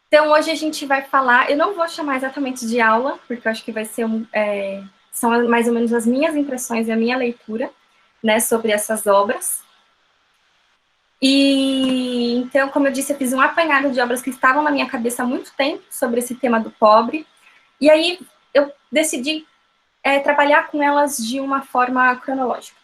Então, hoje a gente vai falar, eu não vou chamar exatamente de aula, porque eu acho que vai ser são mais ou menos as minhas impressões e a minha leitura, né, sobre essas obras. E, então, como eu disse, eu fiz um apanhado de obras que estavam na minha cabeça há muito tempo, sobre esse tema do pobre, e aí eu decidi trabalhar com elas de uma forma cronológica.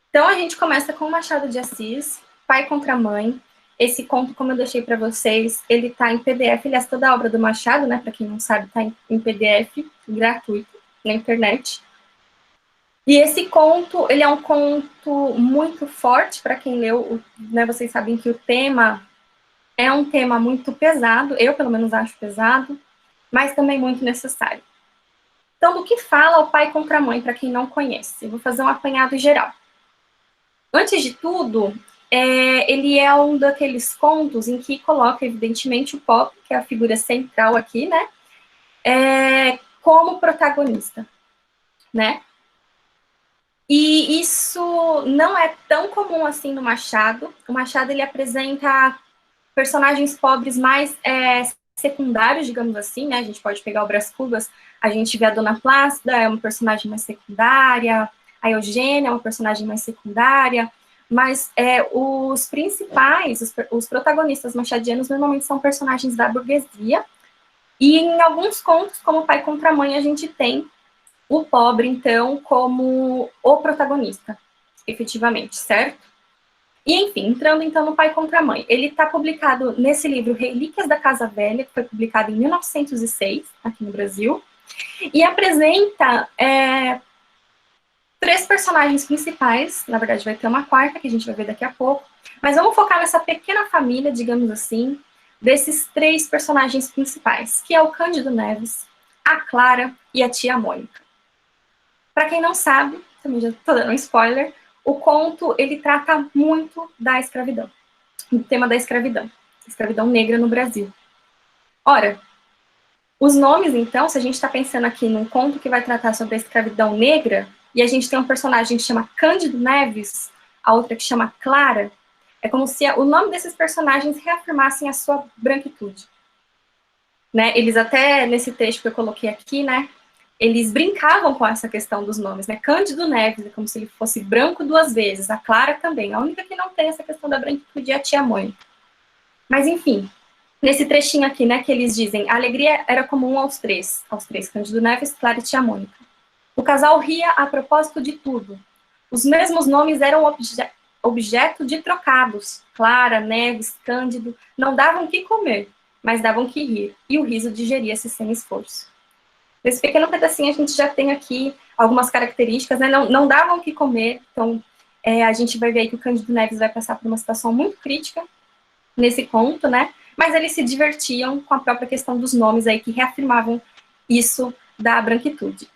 Então, a gente começa com o Machado de Assis, Pai contra Mãe. Esse conto, como eu deixei para vocês, ele está em PDF. Aliás, toda a obra do Machado, né, para quem não sabe, está em PDF, gratuito, na internet. E esse conto, ele é um conto muito forte para quem leu, né, vocês sabem que o tema é um tema muito pesado, eu pelo menos acho pesado, mas também muito necessário. Então, do que fala o Pai contra a Mãe, para quem não conhece? Eu vou fazer um apanhado geral. Antes de tudo, ele é um daqueles contos em que coloca, evidentemente, o pobre, que é a figura central aqui, né, como protagonista, né? E isso não é tão comum assim no Machado. O Machado, ele apresenta personagens pobres mais secundários, digamos assim, né? A gente pode pegar o Brás Cubas, a gente vê a Dona Plácida, é uma personagem mais secundária, a Eugênia é uma personagem mais secundária, mas os principais, os protagonistas machadianos, normalmente são personagens da burguesia, e em alguns contos, como Pai contra a Mãe, a gente tem o pobre, então, como o protagonista, efetivamente, certo? E, enfim, entrando então no Pai contra a Mãe. Ele está publicado nesse livro Relíquias da Casa Velha, que foi publicado em 1906, aqui no Brasil, e apresenta três personagens principais, na verdade vai ter uma quarta, que a gente vai ver daqui a pouco, mas vamos focar nessa pequena família, digamos assim, desses três personagens principais, que é o Cândido Neves, a Clara e a tia Mônica. Para quem não sabe, também já estou dando um spoiler, o conto, ele trata muito da escravidão, do tema da escravidão negra no Brasil. Ora, os nomes, então, se a gente está pensando aqui num conto que vai tratar sobre a escravidão negra, e a gente tem um personagem que chama Cândido Neves, a outra que chama Clara, é como se o nome desses personagens reafirmassem a sua branquitude. Né? Eles até, nesse texto que eu coloquei aqui, né, eles brincavam com essa questão dos nomes, né? Cândido Neves, é como se ele fosse branco duas vezes, a Clara também. A única que não tem essa questão da branquitude é a tia Mônica. Mas, enfim, nesse trechinho aqui, né, que eles dizem, a alegria era comum aos três, Cândido Neves, Clara e tia Mônica. O casal ria a propósito de tudo. Os mesmos nomes eram objeto de trocados. Clara, Neves, Cândido, não davam o que comer, mas davam que rir, e o riso digeria-se sem esforço. Nesse pequeno pedacinho a gente já tem aqui algumas características, né? Não davam o que comer, então a gente vai ver aí que o Cândido Neves vai passar por uma situação muito crítica nesse conto, né? Mas eles se divertiam com a própria questão dos nomes aí que reafirmavam isso da branquitude.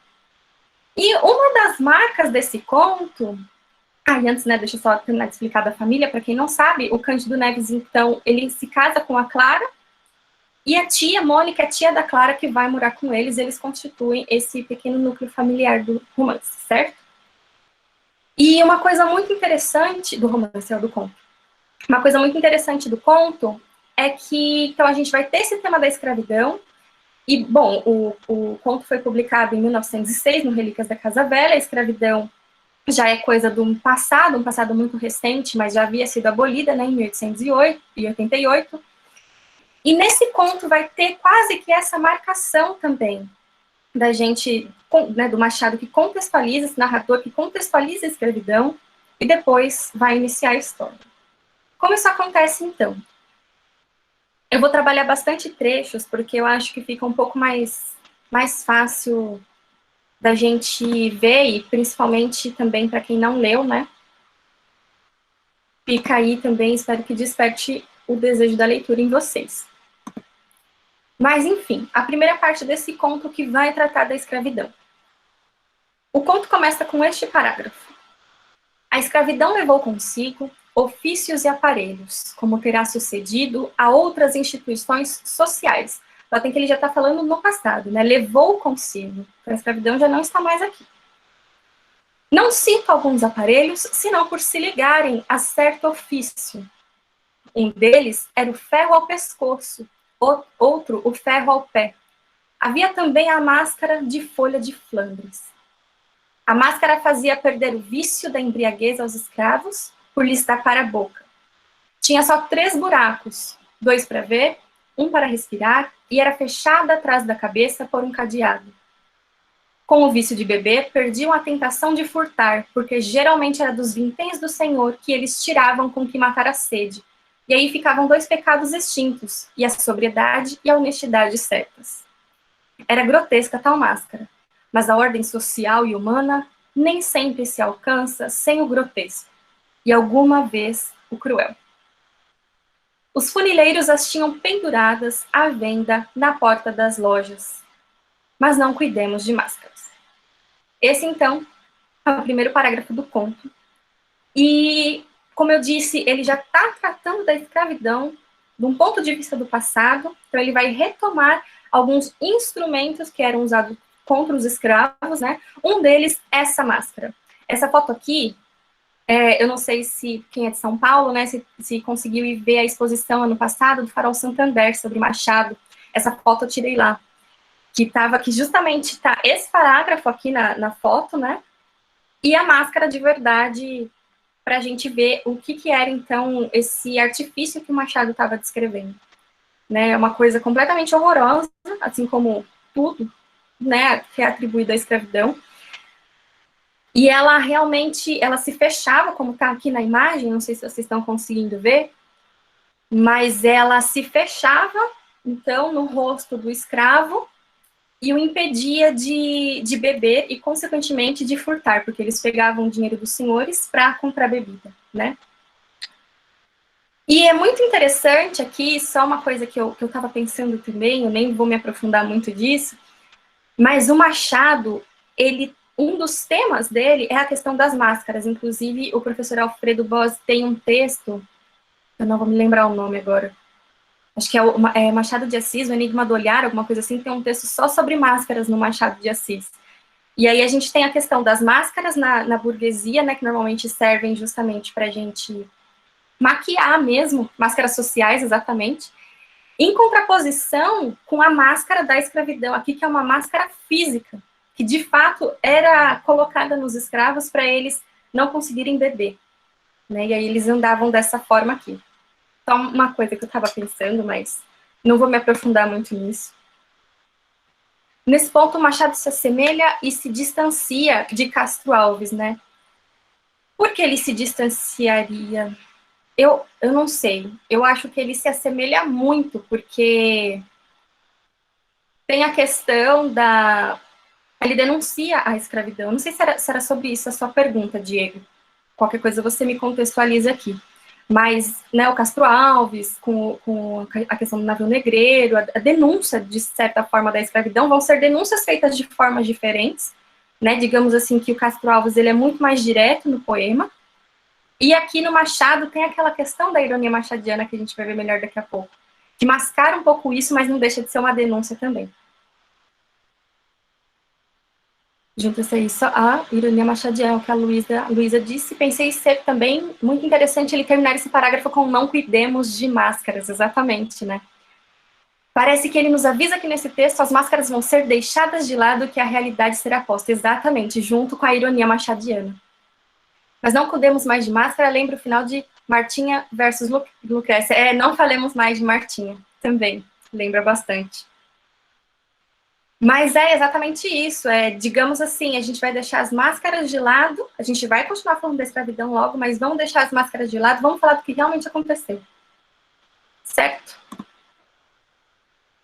E uma das marcas desse conto, e antes, né, deixa eu só terminar de explicar da família, para quem não sabe, o Cândido Neves, então, ele se casa com a Clara, e a tia Mônica, a tia da Clara, que vai morar com eles constituem esse pequeno núcleo familiar do romance, certo? E uma coisa muito interessante do romance, do conto, uma coisa muito interessante do conto é que, então, a gente vai ter esse tema da escravidão, e, bom, o conto foi publicado em 1906, no Relíquias da Casa Velha, a escravidão já é coisa de um passado muito recente, mas já havia sido abolida, né, em 1888, e nesse conto vai ter quase que essa marcação também da gente, né, do Machado, que contextualiza, esse narrador que contextualiza a escravidão e depois vai iniciar a história. Como isso acontece, então? Eu vou trabalhar bastante trechos, porque eu acho que fica um pouco mais fácil da gente ver, e principalmente também para quem não leu, né? Fica aí também, espero que desperte o desejo da leitura em vocês. Mas, enfim, a primeira parte desse conto que vai tratar da escravidão. O conto começa com este parágrafo. A escravidão levou consigo ofícios e aparelhos, como terá sucedido a outras instituições sociais. Notem que ele já está falando no passado, né? Levou consigo. A escravidão já não está mais aqui. Não cito alguns aparelhos, senão por se ligarem a certo ofício. Um deles era o ferro ao pescoço, outro o ferro ao pé. Havia também a máscara de folha de Flandres. A máscara fazia perder o vício da embriaguez aos escravos por lhes tapar a boca. Tinha só 3 buracos, 2 para ver, 1 para respirar, e era fechada atrás da cabeça por um cadeado. Com o vício de beber, perdiam a tentação de furtar, porque geralmente era dos vinténs do Senhor que eles tiravam com que matar a sede. E aí ficavam 2 pecados extintos, e a sobriedade e a honestidade certas. Era grotesca tal máscara, mas a ordem social e humana nem sempre se alcança sem o grotesco, e alguma vez o cruel. Os funileiros as tinham penduradas à venda na porta das lojas. Mas não cuidemos de máscaras. Esse, então, é o primeiro parágrafo do conto. E, como eu disse, ele já está tratando da escravidão de um ponto de vista do passado, então ele vai retomar alguns instrumentos que eram usados contra os escravos, né? Um deles, essa máscara. Essa foto aqui, eu não sei se quem é de São Paulo, né, se conseguiu ir ver a exposição ano passado do Farol Santander sobre Machado. Essa foto eu tirei lá. Que justamente está esse parágrafo aqui na foto, né? E a máscara de verdade, para a gente ver o que era, então, esse artifício que o Machado estava descrevendo. Né? É uma coisa completamente horrorosa, assim como tudo, né, que é atribuído à escravidão. E ela realmente, ela se fechava, como está aqui na imagem, não sei se vocês estão conseguindo ver, mas ela se fechava, então, no rosto do escravo, e o impedia de beber e, consequentemente, de furtar, porque eles pegavam o dinheiro dos senhores para comprar bebida, né? E é muito interessante aqui, só uma coisa que eu estava pensando também, eu nem vou me aprofundar muito disso, mas o Machado, um dos temas dele é a questão das máscaras. Inclusive, o professor Alfredo Bos tem um texto, eu não vou me lembrar o nome agora, acho que é Machado de Assis, o Enigma do Olhar, alguma coisa assim, tem um texto só sobre máscaras no Machado de Assis. E aí a gente tem a questão das máscaras na burguesia, né, que normalmente servem justamente para a gente maquiar mesmo, máscaras sociais, exatamente, em contraposição com a máscara da escravidão aqui, que é uma máscara física, que de fato era colocada nos escravos para eles não conseguirem beber, né, e aí eles andavam dessa forma aqui. Só uma coisa que eu estava pensando, mas não vou me aprofundar muito nisso. Nesse ponto, o Machado se assemelha e se distancia de Castro Alves, né? Por que ele se distanciaria? Eu não sei. Eu acho que ele se assemelha muito, porque tem a questão da... Ele denuncia a escravidão. Não sei se era sobre isso a sua pergunta, Diego. Qualquer coisa você me contextualiza aqui. Mas, né, o Castro Alves, com a questão do navio negreiro, a denúncia, de certa forma, da escravidão, vão ser denúncias feitas de formas diferentes, né, digamos assim que o Castro Alves, ele é muito mais direto no poema, e aqui no Machado tem aquela questão da ironia machadiana, que a gente vai ver melhor daqui a pouco, que mascara um pouco isso, mas não deixa de ser uma denúncia também. Junta-se a isso a ironia machadiana, que a Luísa disse. Pensei ser também muito interessante ele terminar esse parágrafo com não cuidemos de máscaras, exatamente, né? Parece que ele nos avisa que nesse texto as máscaras vão ser deixadas de lado, que a realidade será posta, exatamente, junto com a ironia machadiana. Mas não cuidemos mais de máscara, lembra o final de Martinha versus Lucrécia. Não falemos mais de Martinha, também, lembra bastante. Mas é exatamente isso, digamos assim, a gente vai deixar as máscaras de lado, a gente vai continuar falando da escravidão logo, mas vamos deixar as máscaras de lado, vamos falar do que realmente aconteceu. Certo?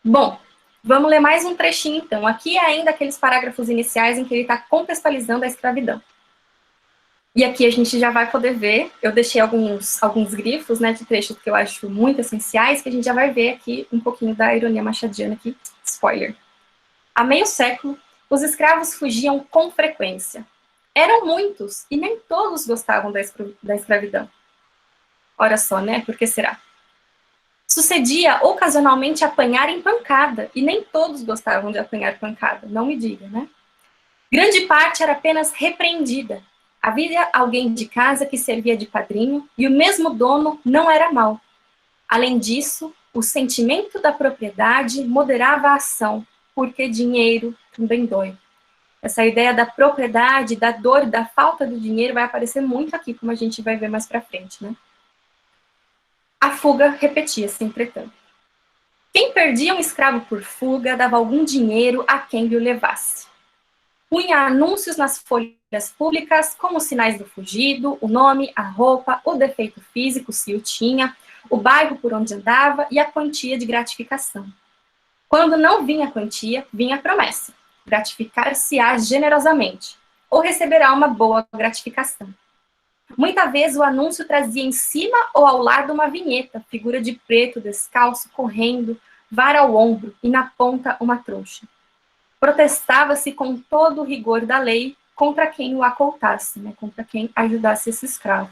Bom, vamos ler mais um trechinho, então. Aqui é ainda aqueles parágrafos iniciais em que ele está contextualizando a escravidão. E aqui a gente já vai poder ver, eu deixei alguns grifos, né, de trechos que eu acho muito essenciais, que a gente já vai ver aqui um pouquinho da ironia machadiana aqui, spoiler. Há meio século, os escravos fugiam com frequência. Eram muitos, e nem todos gostavam da escravidão. Ora só, né? Por que será? Sucedia, ocasionalmente, apanhar em pancada, e nem todos gostavam de apanhar pancada, não me diga, né? Grande parte era apenas repreendida. Havia alguém de casa que servia de padrinho, e o mesmo dono não era mau. Além disso, o sentimento da propriedade moderava a ação, porque dinheiro também dói. Essa ideia da propriedade, da dor, da falta do dinheiro vai aparecer muito aqui, como a gente vai ver mais para frente, né? A fuga repetia-se, entretanto. Quem perdia um escravo por fuga dava algum dinheiro a quem lhe o levasse. Punha anúncios nas folhas públicas com os sinais do fugido, o nome, a roupa, o defeito físico, se o tinha, o bairro por onde andava e a quantia de gratificação. Quando não vinha a quantia, vinha a promessa: gratificar-se-á generosamente, ou receberá uma boa gratificação. Muitas vezes o anúncio trazia em cima ou ao lado uma vinheta, figura de preto, descalço, correndo, vara ao ombro e na ponta uma trouxa. Protestava-se com todo o rigor da lei contra quem o acoltasse, né, contra quem ajudasse esse escravo.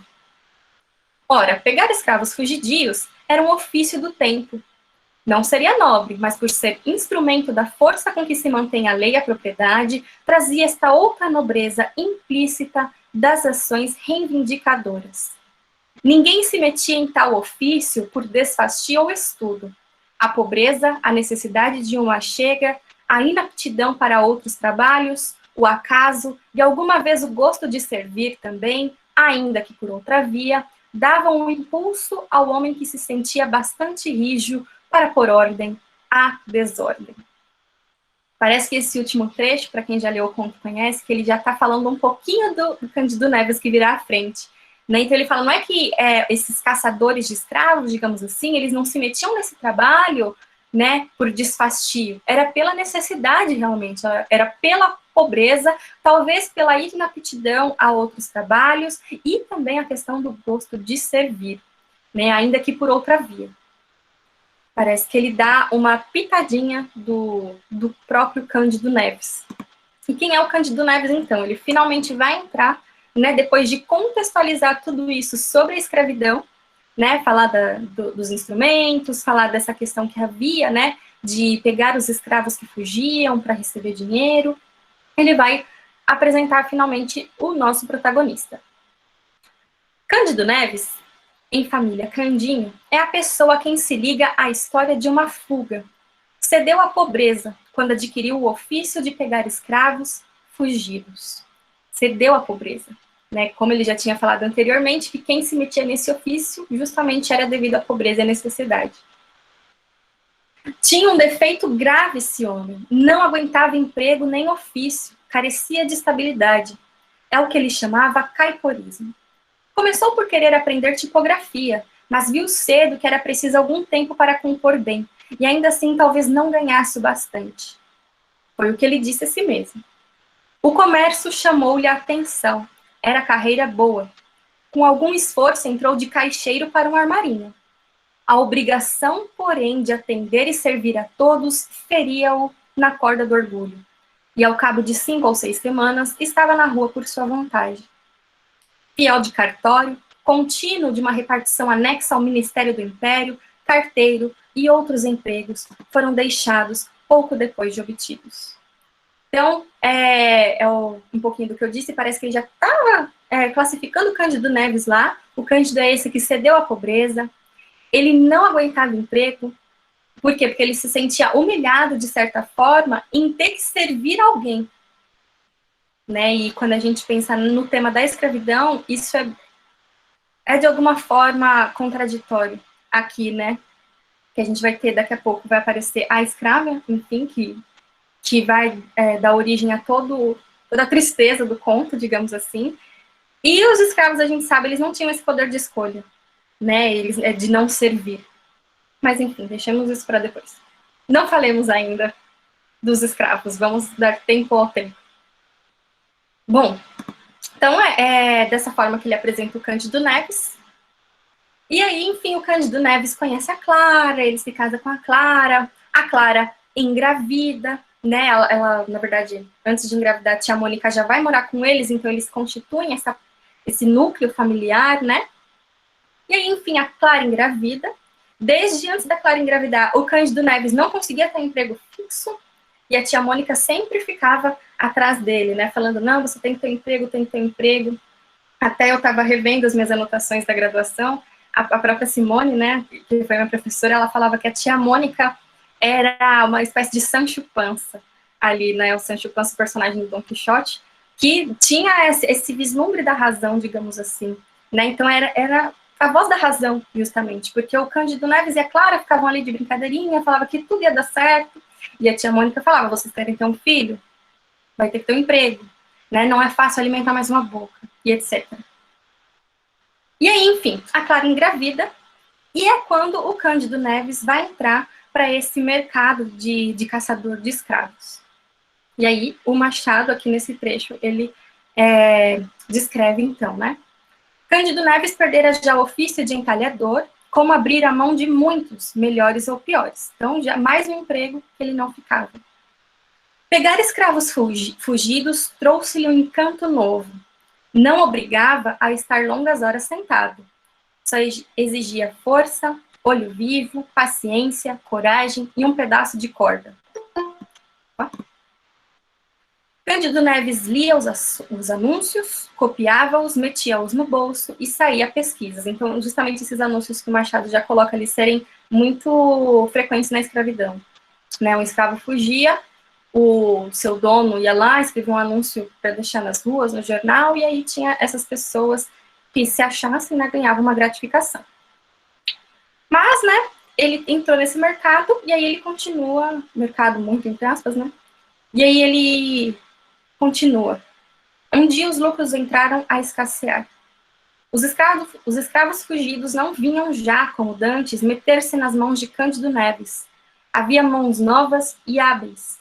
Ora, pegar escravos fugidios era um ofício do tempo. Não seria nobre, mas por ser instrumento da força com que se mantém a lei e a propriedade, trazia esta outra nobreza implícita das ações reivindicadoras. Ninguém se metia em tal ofício por desfastio ou estudo. A pobreza, a necessidade de uma chega, a inaptidão para outros trabalhos, o acaso e alguma vez o gosto de servir também, ainda que por outra via, davam um impulso ao homem que se sentia bastante rijo para pôr ordem à desordem. Parece que esse último trecho, para quem já leu o conto conhece, que ele já está falando um pouquinho do Cândido Neves que virá à frente. Né? Então ele fala, não é que esses caçadores de escravos, digamos assim, eles não se metiam nesse trabalho, né, por desfastio, era pela necessidade realmente, era pela pobreza, talvez pela inaptidão a outros trabalhos e também a questão do gosto de servir, né, ainda que por outra via. Parece que ele dá uma pitadinha do próprio Cândido Neves. E quem é o Cândido Neves, então? Ele finalmente vai entrar, né, depois de contextualizar tudo isso sobre a escravidão, né, falar dos instrumentos, falar dessa questão que havia, né, de pegar os escravos que fugiam para receber dinheiro. Ele vai apresentar finalmente o nosso protagonista. Cândido Neves, em família Candinho, é a pessoa a quem se liga a história de uma fuga. Cedeu à pobreza quando adquiriu o ofício de pegar escravos fugidos. Cedeu à pobreza. Né? Como ele já tinha falado anteriormente, que quem se metia nesse ofício justamente era devido à pobreza e à necessidade. Tinha um defeito grave esse homem. Não aguentava emprego nem ofício. Carecia de estabilidade. É o que ele chamava caiporismo. Começou por querer aprender tipografia, mas viu cedo que era preciso algum tempo para compor bem, e ainda assim talvez não ganhasse o bastante. Foi o que ele disse a si mesmo. O comércio chamou-lhe a atenção. Era carreira boa. Com algum esforço entrou de caixeiro para um armarinho. A obrigação, porém, de atender e servir a todos feria-o na corda do orgulho. E ao cabo de 5 ou 6 semanas, estava na rua por sua vontade. Fiel de cartório, contínuo de uma repartição anexa ao Ministério do Império, carteiro e outros empregos foram deixados pouco depois de obtidos. Então, um pouquinho do que eu disse, parece que ele já estava classificando o Cândido Neves lá. O Cândido é esse que cedeu à pobreza, ele não aguentava emprego. Por quê? Porque ele se sentia humilhado, de certa forma, em ter que servir alguém. Né? E quando a gente pensa no tema da escravidão, isso é de alguma forma contraditório aqui, né? Que a gente vai ter daqui a pouco, vai aparecer a escrava, enfim, que vai dar origem a toda a tristeza do conto, digamos assim. E os escravos, a gente sabe, eles não tinham esse poder de escolha, né? Eles, de não servir. Mas, enfim, deixemos isso para depois. Não falemos ainda dos escravos, vamos dar tempo ao tempo. Bom, então é dessa forma que ele apresenta o Cândido Neves. E aí, enfim, o Cândido Neves conhece a Clara, ele se casa com a Clara engravida, né? Ela, na verdade, antes de engravidar, a tia Mônica já vai morar com eles, então eles constituem esse núcleo familiar, né? E aí, enfim, a Clara engravida. Desde antes da Clara engravidar, o Cândido Neves não conseguia ter emprego fixo, e a tia Mônica sempre ficava atrás dele, né? Falando, não, você tem que ter emprego, tem que ter emprego. Até eu estava revendo as minhas anotações da graduação, a própria Simone, né, que foi minha professora, ela falava que a tia Mônica era uma espécie de Sancho Panza ali, né, o Sancho Panza, o personagem do Don Quixote, que tinha esse vislumbre da razão, digamos assim, né, então era a voz da razão, justamente, porque o Cândido Neves e a Clara ficavam ali de brincadeirinha, falava que tudo ia dar certo, e a tia Mônica falava, vocês querem ter um filho? Vai ter que ter um emprego, né, não é fácil alimentar mais uma boca, e etc. E aí, enfim, a Clara engravida, e é quando o Cândido Neves vai entrar para esse mercado de caçador de escravos. E aí, o Machado, aqui nesse trecho, ele descreve, então, né? Cândido Neves perdera já o ofício de entalhador, como abrir a mão de muitos, melhores ou piores. Então, já mais um emprego que ele não ficava. Pegar escravos fugidos trouxe-lhe um encanto novo. Não obrigava a estar longas horas sentado. Só exigia força, olho vivo, paciência, coragem e um pedaço de corda. Cândido Neves lia os anúncios, copiava-os, metia-os no bolso e saía a pesquisas. Então, justamente esses anúncios que o Machado já coloca ali serem muito frequentes na escravidão. Né? Um escravo fugia, o seu dono ia lá, escrevia um anúncio para deixar nas ruas, no jornal, e aí tinha essas pessoas que se achassem, né, ganhavam uma gratificação. Mas, né, ele entrou nesse mercado, e aí ele continua, mercado muito entre aspas, né, e aí ele continua. Um dia os lucros entraram a escassear. Os escravos fugidos não vinham já, como dantes, meter-se nas mãos de Cândido Neves. Havia mãos novas e hábeis.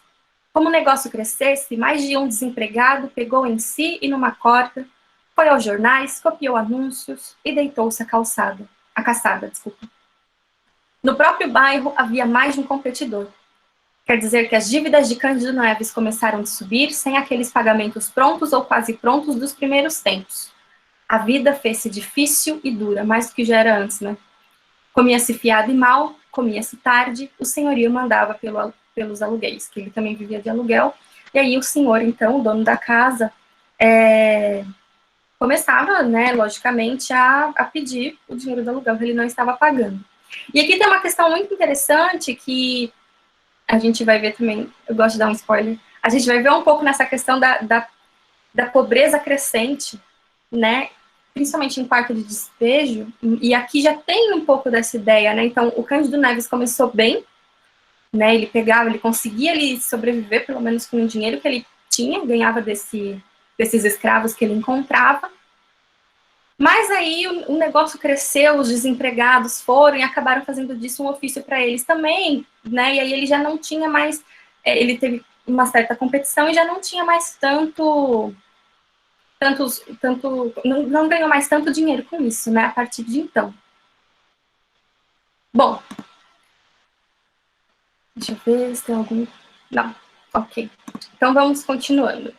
Como o negócio crescesse, mais de um desempregado pegou em si e numa corda, foi aos jornais, copiou anúncios e deitou-se a caçada. No próprio bairro havia mais de um competidor. Quer dizer que as dívidas de Cândido Neves começaram a subir sem aqueles pagamentos prontos ou quase prontos dos primeiros tempos. A vida fez-se difícil e dura, mais do que já era antes, né? Comia-se fiado e mal, comia-se tarde, o senhorio mandava pelos aluguéis, que ele também vivia de aluguel, e aí o senhor, então, o dono da casa, começava, né, logicamente, a pedir o dinheiro do aluguel que ele não estava pagando. E aqui tem uma questão muito interessante que a gente vai ver também, eu gosto de dar um spoiler, a gente vai ver um pouco nessa questão da pobreza crescente, né, principalmente em quarto de despejo, e aqui já tem um pouco dessa ideia, né, então o Cândido Neves começou bem, né, ele conseguia ali sobreviver, pelo menos com o dinheiro que ele tinha, ganhava desses escravos que ele encontrava, mas aí o negócio cresceu, os desempregados foram e acabaram fazendo disso um ofício para eles também, né, e aí ele já não tinha mais, ele teve uma certa competição e já não tinha mais não ganhou mais tanto dinheiro com isso, né, a partir de então. Bom, deixa eu ver se tem algum... Não, ok. Então vamos continuando.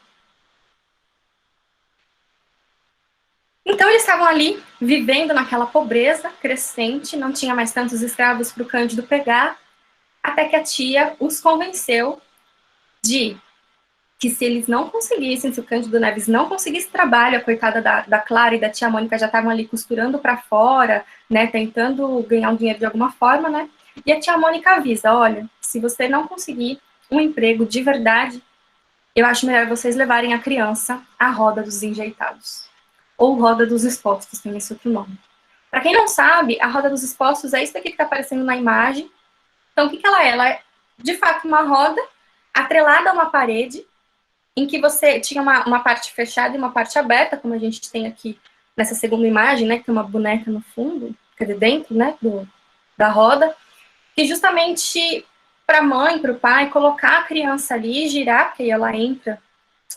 Então eles estavam ali, vivendo naquela pobreza crescente, não tinha mais tantos escravos para o Cândido pegar, até que a tia os convenceu de que se eles não conseguissem, se o Cândido Neves não conseguisse trabalho, a coitada da Clara e da tia Mônica já estavam ali costurando para fora, né, tentando ganhar um dinheiro de alguma forma, né, e a tia Mônica avisa, olha, se você não conseguir um emprego de verdade, eu acho melhor vocês levarem a criança à roda dos enjeitados, ou roda dos expostos, tem esse outro nome. Para quem não sabe, a roda dos expostos é isso aqui que está aparecendo na imagem. Então, o que ela é? Ela é, de fato, uma roda atrelada a uma parede, em que você tinha uma parte fechada e uma parte aberta, como a gente tem aqui nessa segunda imagem, né, que tem uma boneca no fundo, quer dizer, dentro, né, da roda, que justamente para a mãe, para o pai, colocar a criança ali e girar, porque aí ela entra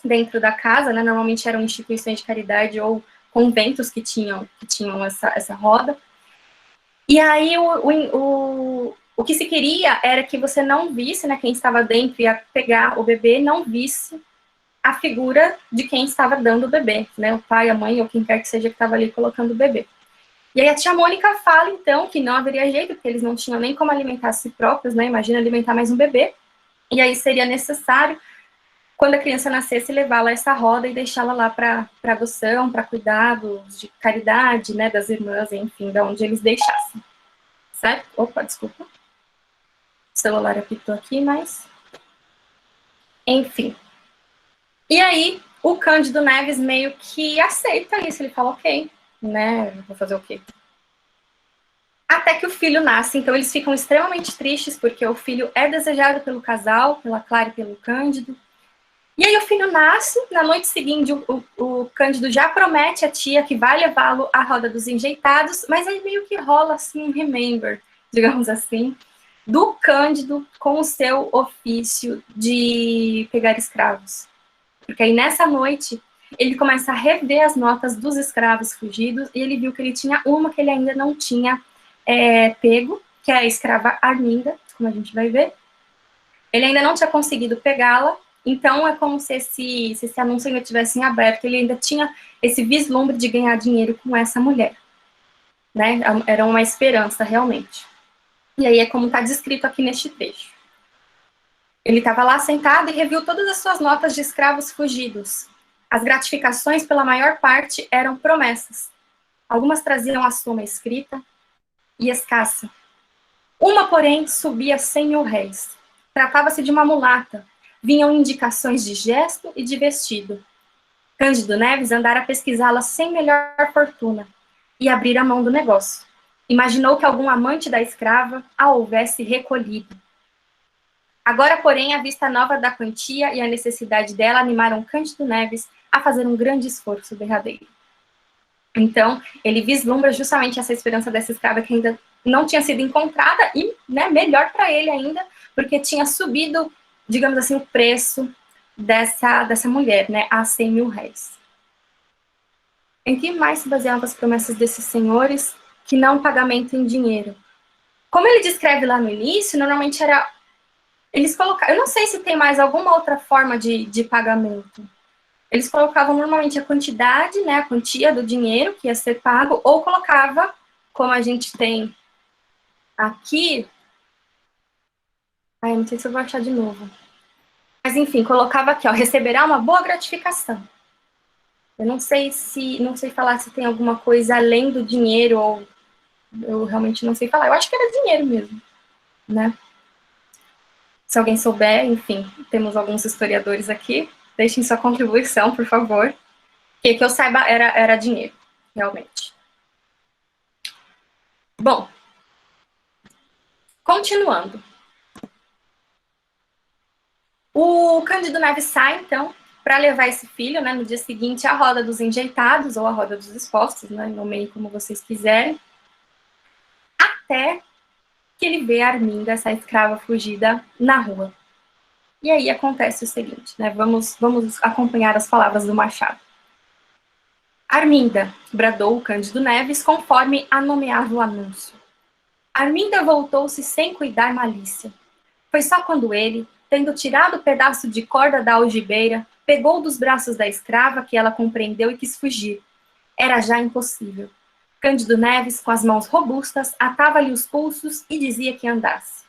dentro da casa, né, normalmente eram instituições de caridade ou conventos que tinham essa roda, e aí o que se queria era que você não visse, né, quem estava dentro e ia pegar o bebê, não visse a figura de quem estava dando o bebê, né, o pai, a mãe, ou quem quer que seja que estava ali colocando o bebê. E aí a tia Mônica fala, então, que não haveria jeito, porque eles não tinham nem como alimentar a si próprios, né, imagina alimentar mais um bebê, e aí seria necessário quando a criança nascesse, levá-la a essa roda e deixá-la lá para adoção, para cuidados de caridade, né, das irmãs, enfim, de onde eles deixassem. Certo? Opa, desculpa. O celular apitou aqui, mas... Enfim. E aí, o Cândido Neves meio que aceita isso, ele fala, ok, né, vou fazer o quê? Até que o filho nasce, então eles ficam extremamente tristes, porque o filho é desejado pelo casal, pela Clara e pelo Cândido. E aí o filho nasce, na noite seguinte o Cândido já promete à tia que vai levá-lo à roda dos enjeitados, mas aí meio que rola assim um remember, digamos assim, do Cândido com o seu ofício de pegar escravos. Porque aí nessa noite ele começa a rever as notas dos escravos fugidos e ele viu que ele tinha uma que ele ainda não tinha pego, que é a escrava Arminda, como a gente vai ver. Ele ainda não tinha conseguido pegá-la, então é como se esse anúncio ainda tivesse em aberto, ele ainda tinha esse vislumbre de ganhar dinheiro com essa mulher. Né? Era uma esperança, realmente. E aí é como está descrito aqui neste trecho. Ele estava lá sentado e reviu todas as suas notas de escravos fugidos. As gratificações, pela maior parte, eram promessas. Algumas traziam a soma escrita e escassa. Uma, porém, subia 100 mil réis. Tratava-se de uma mulata. Vinham indicações de gesto e de vestido. Cândido Neves andara a pesquisá-la sem melhor fortuna e abrir a mão do negócio. Imaginou que algum amante da escrava a houvesse recolhido. Agora, porém, a vista nova da quantia e a necessidade dela animaram Cândido Neves a fazer um grande esforço derradeiro. Então, ele vislumbra justamente essa esperança dessa escrava que ainda não tinha sido encontrada e, né, melhor para ele ainda, porque tinha subido, digamos assim, o preço dessa mulher, né, a 100 mil réis. Em que mais se baseavam as promessas desses senhores que não pagamento em dinheiro? Como ele descreve lá no início, normalmente era... Eles colocavam... Eu não sei se tem mais alguma outra forma de pagamento. Eles colocavam normalmente a quantidade, né, a quantia do dinheiro que ia ser pago, ou colocava, como a gente tem aqui... Ai, não sei se eu vou achar de novo. Mas, enfim, colocava aqui, ó, receberá uma boa gratificação. Eu não sei falar se tem alguma coisa além do dinheiro, ou eu realmente não sei falar. Eu acho que era dinheiro mesmo, né? Se alguém souber, enfim, temos alguns historiadores aqui, deixem sua contribuição, por favor. Que eu saiba, era dinheiro, realmente. Bom, continuando. O Cândido Neves sai, então, para levar esse filho, né, no dia seguinte, à roda dos enjeitados, ou à roda dos expostos, né, nomeiem como vocês quiserem, até que ele vê a Arminda, essa escrava fugida, na rua. E aí acontece o seguinte, né, vamos acompanhar as palavras do Machado. Arminda, bradou o Cândido Neves, conforme a nomeava o anúncio. Arminda voltou-se sem cuidar malícia. Foi só quando ele, tendo tirado o pedaço de corda da algibeira, pegou dos braços da escrava que ela compreendeu e quis fugir. Era já impossível. Cândido Neves, com as mãos robustas, atava-lhe os pulsos e dizia que andasse.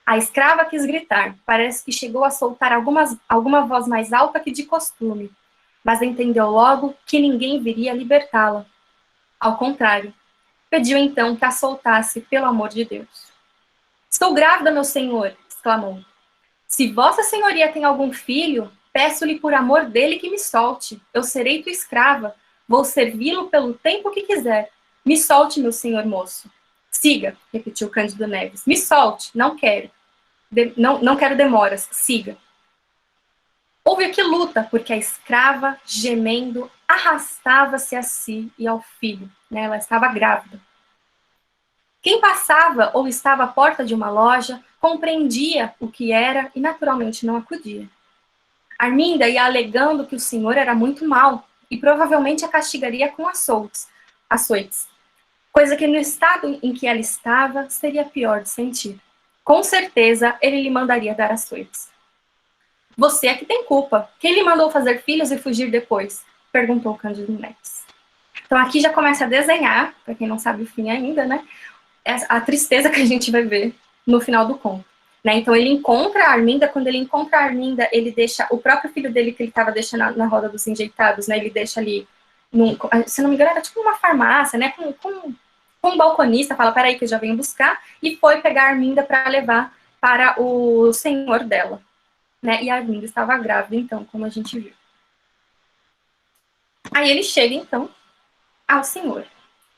A escrava quis gritar, parece que chegou a soltar alguma voz mais alta que de costume, mas entendeu logo que ninguém viria libertá-la. Ao contrário, pediu então que a soltasse, pelo amor de Deus. Estou grávida, meu senhor, exclamou. Se vossa senhoria tem algum filho, peço-lhe por amor dele que me solte. Eu serei tua escrava, vou servi-lo pelo tempo que quiser. Me solte, meu senhor moço. Siga, repetiu Cândido Neves. Me solte, não quero. Não quero demoras, siga. Houve aqui luta, porque a escrava, gemendo, arrastava-se a si e ao filho. Né? Ela estava grávida. Quem passava ou estava à porta de uma loja compreendia o que era e naturalmente não acudia. Arminda ia alegando que o senhor era muito mau e provavelmente a castigaria com açoites, coisa que no estado em que ela estava seria pior de sentir. Com certeza ele lhe mandaria dar açoites. Você é que tem culpa. Quem lhe mandou fazer filhos e fugir depois? Perguntou Cândido Neves. Então aqui já começa a desenhar, para quem não sabe o fim ainda, né? A tristeza que a gente vai ver no final do conto. né? Então ele encontra a Arminda, quando ele encontra a Arminda, ele deixa o próprio filho dele que ele estava deixando na roda dos enjeitados, né? Ele deixa ali, se não me engano, era tipo uma farmácia, né? Com um balconista, fala, peraí que eu já venho buscar, e foi pegar a Arminda para levar para o senhor dela, né? E a Arminda estava grávida, então, como a gente viu. Aí ele chega, então, ao senhor.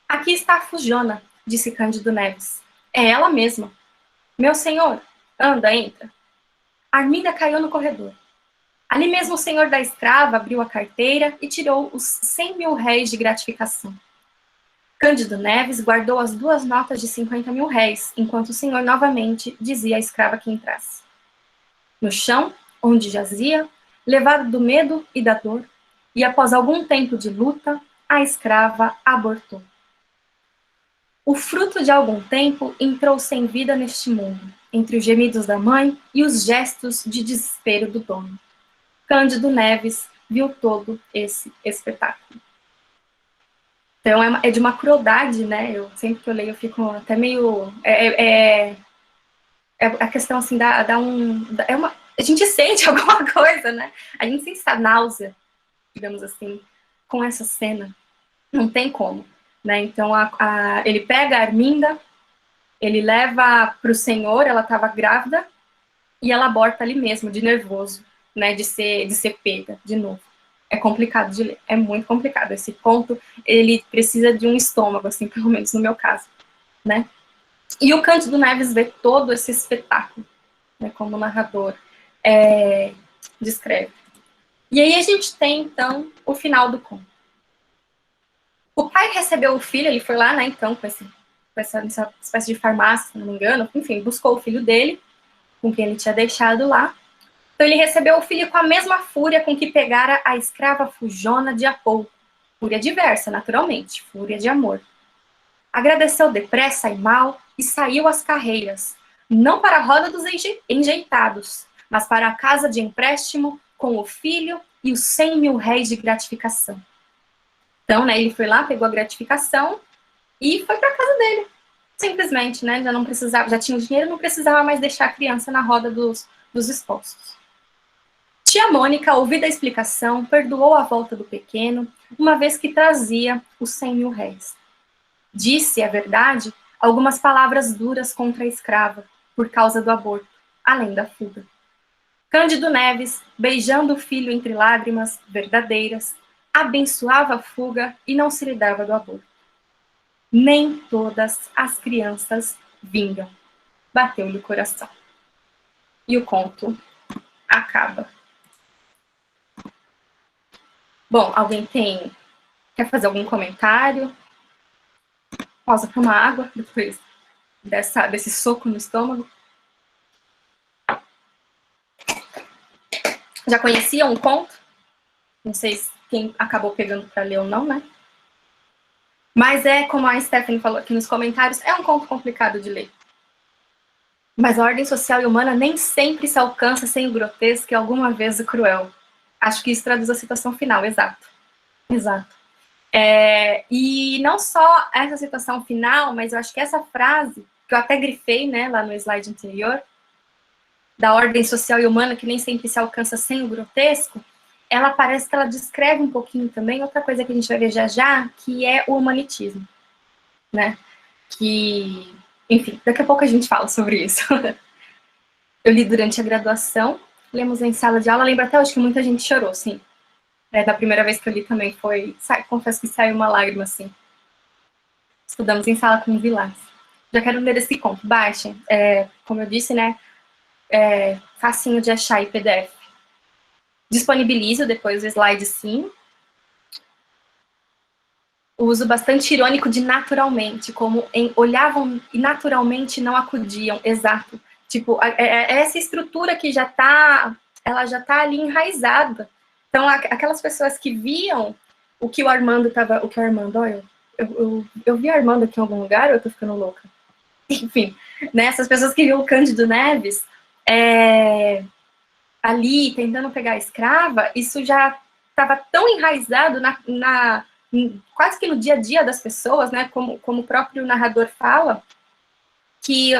Aqui está a Fujona, disse Cândido Neves. É ela mesma. Meu senhor, anda, entra. Arminda caiu no corredor. Ali mesmo o senhor da escrava abriu a carteira e tirou os 100.000 réis de gratificação. Cândido Neves guardou as 2 notas de 50.000 réis, enquanto o senhor novamente dizia à escrava que entrasse. No chão, onde jazia, levado do medo e da dor, e após algum tempo de luta, a escrava abortou. O fruto de algum tempo entrou sem vida neste mundo, entre os gemidos da mãe e os gestos de desespero do dono. Cândido Neves viu todo esse espetáculo. Então, é de uma crueldade, né? Eu, sempre que eu leio, eu fico até meio... É a questão, assim, a gente sente alguma coisa, né? A gente sente essa náusea, digamos assim, com essa cena. Não tem como, né? Então, ele pega a Arminda, ele leva para o senhor, ela estava grávida, e ela aborta ali mesmo, de nervoso, né? De ser pega, de novo. É complicado de ler, é muito complicado. Esse ponto, ele precisa de um estômago, assim, pelo menos no meu caso, né? E o Cândido Neves vê todo esse espetáculo, né, como o narrador descreve. E aí a gente tem, então, o final do conto. O pai recebeu o filho, ele foi lá, né, então, com essa espécie de farmácia, se não me engano, enfim, buscou o filho dele, com quem ele tinha deixado lá. Então ele recebeu o filho com a mesma fúria com que pegara a escrava Fujona de há pouco. Fúria diversa, naturalmente, fúria de amor. Agradeceu depressa e mal e saiu às carreiras, não para a roda dos enjeitados, mas para a casa de empréstimo com o filho e os 100.000 réis de gratificação. Então, né, ele foi lá, pegou a gratificação e foi para a casa dele. Simplesmente, né, já não precisava, já tinha o dinheiro, não precisava mais deixar a criança na roda dos expostos. Tia Mônica, ouvida a explicação, perdoou a volta do pequeno, uma vez que trazia os 100.000 réis. Disse, é verdade, algumas palavras duras contra a escrava, por causa do aborto, além da fuga. Cândido Neves, beijando o filho entre lágrimas verdadeiras, abençoava a fuga e não se lhe dava do aborto. Nem todas as crianças vingam. Bateu-lhe o coração. E o conto acaba. Bom, alguém quer fazer algum comentário? Pausa para uma água, depois desse soco no estômago. Já conheciam um conto? Não sei quem acabou pegando para ler ou não, né? Mas como a Stephanie falou aqui nos comentários, é um conto complicado de ler. Mas a ordem social e humana nem sempre se alcança sem o grotesco e alguma vez o cruel. Acho que isso traduz a citação final, exato. Exato. E não só essa citação final, mas eu acho que essa frase, que eu até grifei, né, lá no slide anterior, da ordem social e humana que nem sempre se alcança sem o grotesco, ela parece que ela descreve um pouquinho também outra coisa que a gente vai ver já já, que é o humanitismo, né? Que, enfim, daqui a pouco a gente fala sobre isso. Eu li durante a graduação, lemos em sala de aula, lembro até hoje que muita gente chorou, sim. Da primeira vez que eu li também confesso que saiu uma lágrima, assim. Estudamos em sala com Vilas. Já quero ler esse conto, baixem. Como eu disse, né, facinho de achar em PDF. Disponibilizo depois o slide, sim. O uso bastante irônico de naturalmente, como olhavam e naturalmente não acudiam, exato. Tipo, essa estrutura que ela já tá ali enraizada. Então, aquelas pessoas que viam o que o Armando, olha, eu vi o Armando aqui em algum lugar ou eu tô ficando louca? Enfim, né, essas pessoas que viam o Cândido Neves ali tentando pegar a escrava, isso já estava tão enraizado quase que no dia a dia das pessoas, né, como o próprio narrador fala, que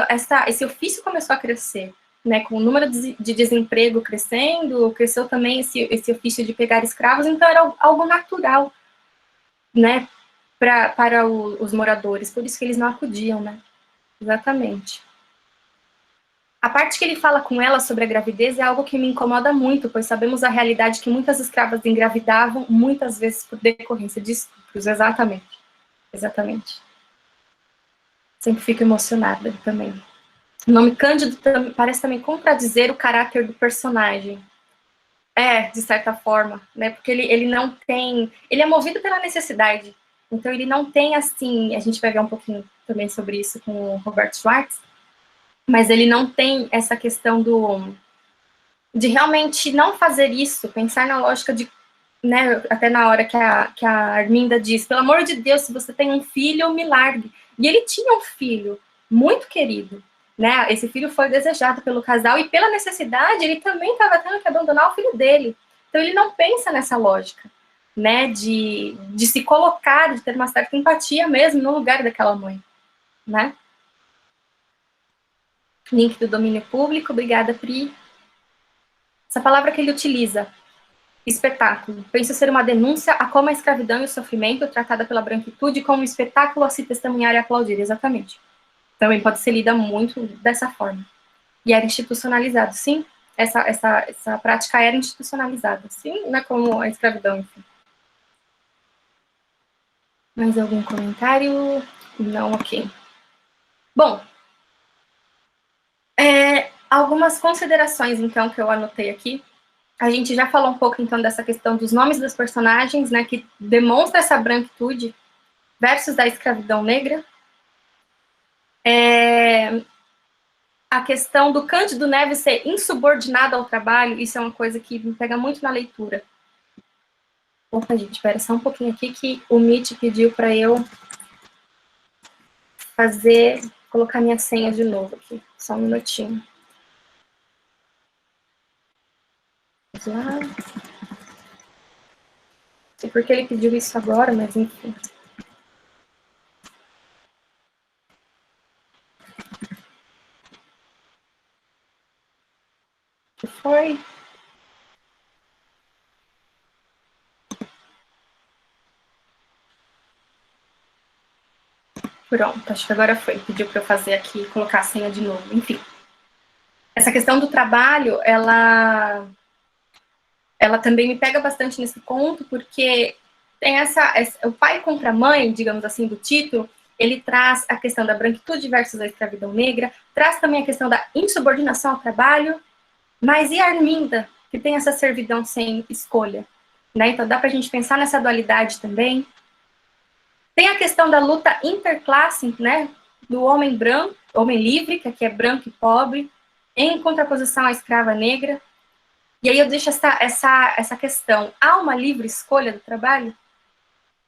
esse ofício começou a crescer, né, com o número de desemprego crescendo, cresceu também esse ofício de pegar escravos, então era algo natural, né, para os moradores, por isso que eles não acudiam, né, exatamente. A parte que ele fala com ela sobre a gravidez é algo que me incomoda muito, pois sabemos a realidade que muitas escravas engravidavam, muitas vezes por decorrência de estupros, exatamente, exatamente. Sempre fico emocionada também. O nome Cândido parece também contradizer o caráter do personagem. De certa forma, né? Porque ele não tem... Ele é movido pela necessidade. Então, ele não tem, assim... A gente vai ver um pouquinho também sobre isso com o Robert Schwartz, mas ele não tem essa questão de realmente não fazer isso, pensar na lógica de... Né, até na hora que a Arminda diz, pelo amor de Deus, se você tem um filho, me largue. E ele tinha um filho muito querido, né? Esse filho foi desejado pelo casal e pela necessidade ele também estava tendo que abandonar o filho dele. Então ele não pensa nessa lógica, né? De se colocar, de ter uma certa empatia mesmo no lugar daquela mãe, né? Link do domínio público, obrigada, Pri. Essa palavra que ele utiliza, espetáculo. Penso ser uma denúncia a como a escravidão e o sofrimento, tratada pela branquitude, como um espetáculo a se testemunhar e aplaudir, exatamente. Também pode ser lida muito dessa forma. E era institucionalizado, sim. Essa prática era institucionalizada, sim, não é como a escravidão, enfim. Mais algum comentário? Não, ok. Bom, algumas considerações, então, que eu anotei aqui. A gente já falou um pouco, então, dessa questão dos nomes dos personagens, né, que demonstra essa branquitude versus da escravidão negra. A questão do Cândido Neves ser insubordinado ao trabalho, isso é uma coisa que me pega muito na leitura. Opa, gente, espera só um pouquinho aqui que o Meet pediu para eu colocar minha senha de novo aqui. Só um minutinho. Vamos lá. Não sei por que ele pediu isso agora, mas enfim. O que foi? Pronto, acho que agora foi. Pediu para eu fazer aqui, colocar a senha de novo. Enfim. Essa questão do trabalho, ela também me pega bastante nesse ponto, porque tem o pai contra a mãe, digamos assim, do título, ele traz a questão da branquitude versus a escravidão negra, traz também a questão da insubordinação ao trabalho, mas e a Arminda, que tem essa servidão sem escolha? Né? Então dá para a gente pensar nessa dualidade também. Tem a questão da luta interclasse, né? Do homem branco, homem livre, que aqui é branco e pobre, em contraposição à escrava negra. E aí eu deixo essa questão. Há uma livre escolha do trabalho?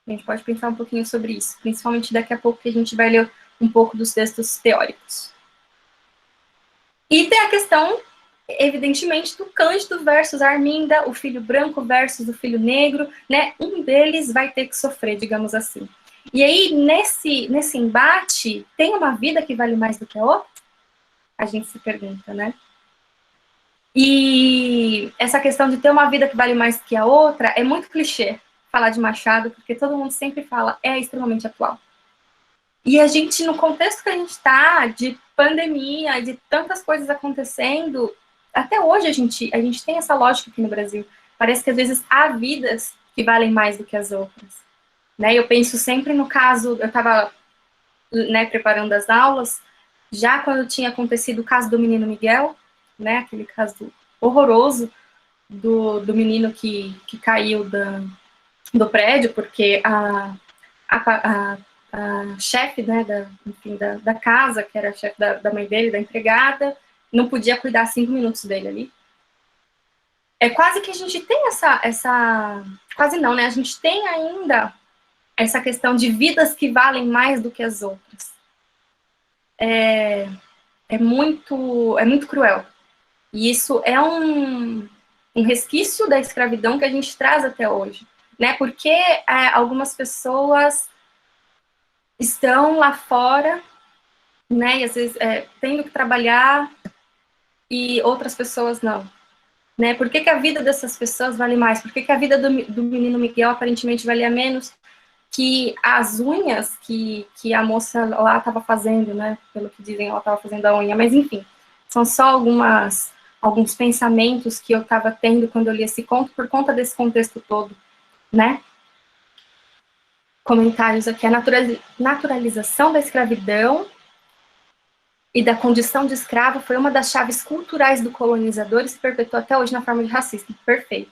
A gente pode pensar um pouquinho sobre isso, principalmente daqui a pouco que a gente vai ler um pouco dos textos teóricos. E tem a questão, evidentemente, do Cândido versus Arminda, o filho branco versus o filho negro, né? Um deles vai ter que sofrer, digamos assim. E aí, nesse embate, tem uma vida que vale mais do que a outra? A gente se pergunta, né? E essa questão de ter uma vida que vale mais que a outra é muito clichê falar de Machado, porque todo mundo sempre fala, é extremamente atual. E a gente, no contexto que a gente está, de pandemia, de tantas coisas acontecendo, até hoje a gente tem essa lógica aqui no Brasil. Parece que às vezes há vidas que valem mais do que as outras. Né? Eu penso sempre no caso, eu estava, né, preparando as aulas, já quando tinha acontecido o caso do menino Miguel, né, aquele caso horroroso do menino que caiu do prédio, porque a chefe, né, da casa, que era a chefe da mãe dele, da empregada, não podia cuidar 5 minutos dele ali. É quase que a gente tem essa... Quase não, né? A gente tem ainda essa questão de vidas que valem mais do que as outras. É muito cruel. E isso é um resquício da escravidão que a gente traz até hoje, né? Porque algumas pessoas estão lá fora, né? E às vezes tendo que trabalhar e outras pessoas não? Né? Por que, que a vida dessas pessoas vale mais? Por que, que a vida do menino Miguel aparentemente valia menos que as unhas que a moça lá estava fazendo, né? Pelo que dizem, ela estava fazendo a unha. Mas, enfim, são só alguns pensamentos que eu estava tendo quando eu li esse conto, por conta desse contexto todo, né? Comentários aqui. A naturalização da escravidão e da condição de escravo foi uma das chaves culturais do colonizador e se perpetua até hoje na forma de racismo. Perfeito.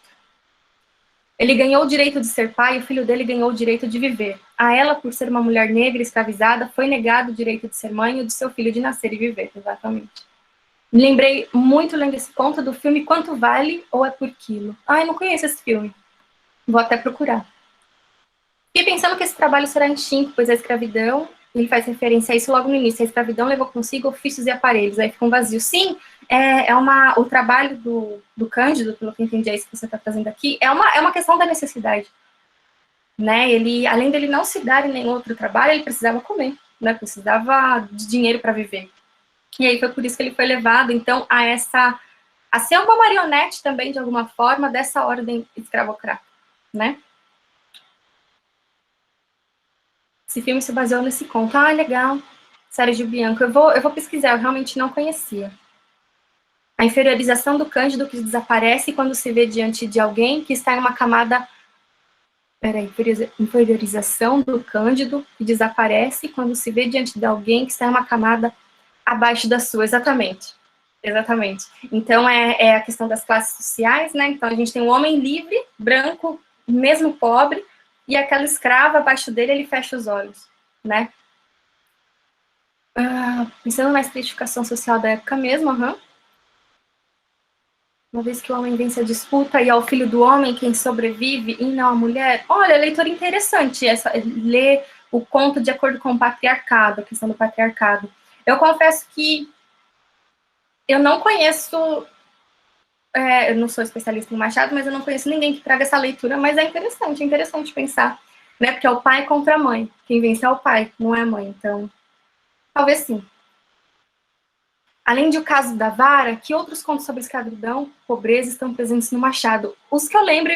Ele ganhou o direito de ser pai e o filho dele ganhou o direito de viver. A ela, por ser uma mulher negra escravizada, foi negado o direito de ser mãe e o de seu filho de nascer e viver. Exatamente. Me lembrei muito, lendo esse conto, do filme Quanto Vale ou É Por Quilo. Ai, não conheço esse filme. Vou até procurar. Fiquei pensando que esse trabalho será extinto, pois a escravidão, ele faz referência a isso logo no início, a escravidão levou consigo ofícios e aparelhos, aí ficam vazios. Sim, o trabalho do Cândido, pelo que eu entendi, é isso que você está fazendo aqui, é uma questão da necessidade. Né? Ele, além dele não se dar em nenhum outro trabalho, ele precisava comer, né? Precisava de dinheiro para viver. E aí foi por isso que ele foi levado, então, a ser uma marionete também, de alguma forma, dessa ordem escravocrata, né? Esse filme se baseou nesse conto. Ah, legal. Sérgio Bianco. Eu vou pesquisar, eu realmente não conhecia. A inferiorização do Cândido que desaparece quando se vê diante de alguém que está em uma camada... Peraí, inferiorização do Cândido que desaparece quando se vê diante de alguém que está em uma camada abaixo da sua. Exatamente. Exatamente. Então, é a questão das classes sociais, né? Então, a gente tem um homem livre, branco, mesmo pobre, e aquela escrava abaixo dele, ele fecha os olhos, né? Pensando na estratificação social da época mesmo, uma vez que o homem vence a disputa e é o filho do homem quem sobrevive e não a mulher. Olha, leitura interessante, ler o conto de acordo com o patriarcado, a questão do patriarcado. Eu confesso que eu não conheço, eu não sou especialista em Machado, mas eu não conheço ninguém que traga essa leitura, mas é interessante pensar, né? Porque é o pai contra a mãe. Quem vence é o pai, não é a mãe. Então, talvez sim. Além de O Caso da Vara, que outros contos sobre escravidão, pobreza estão presentes no Machado? Os que eu lembro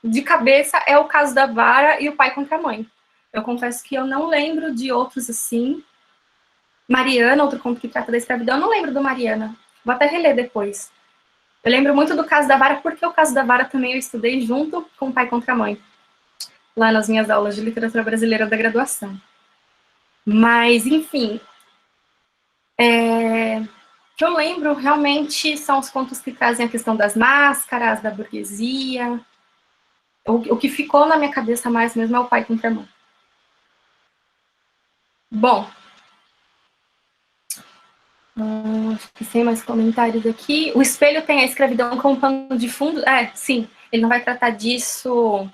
de cabeça é O Caso da Vara e O Pai contra a Mãe. Eu confesso que eu não lembro de outros assim. Mariana, outro conto que trata da escravidão, eu não lembro do Mariana. Vou até reler depois. Eu lembro muito do Caso da Vara, porque o Caso da Vara também eu estudei junto com O Pai contra a Mãe, lá nas minhas aulas de literatura brasileira da graduação. Mas, enfim, o que eu lembro realmente são os contos que trazem a questão das máscaras, da burguesia. O que ficou na minha cabeça mais mesmo é O Pai contra a Mãe. Bom, acho que sem mais comentários aqui. O Espelho tem a escravidão como pano de fundo? Sim. Ele não vai tratar disso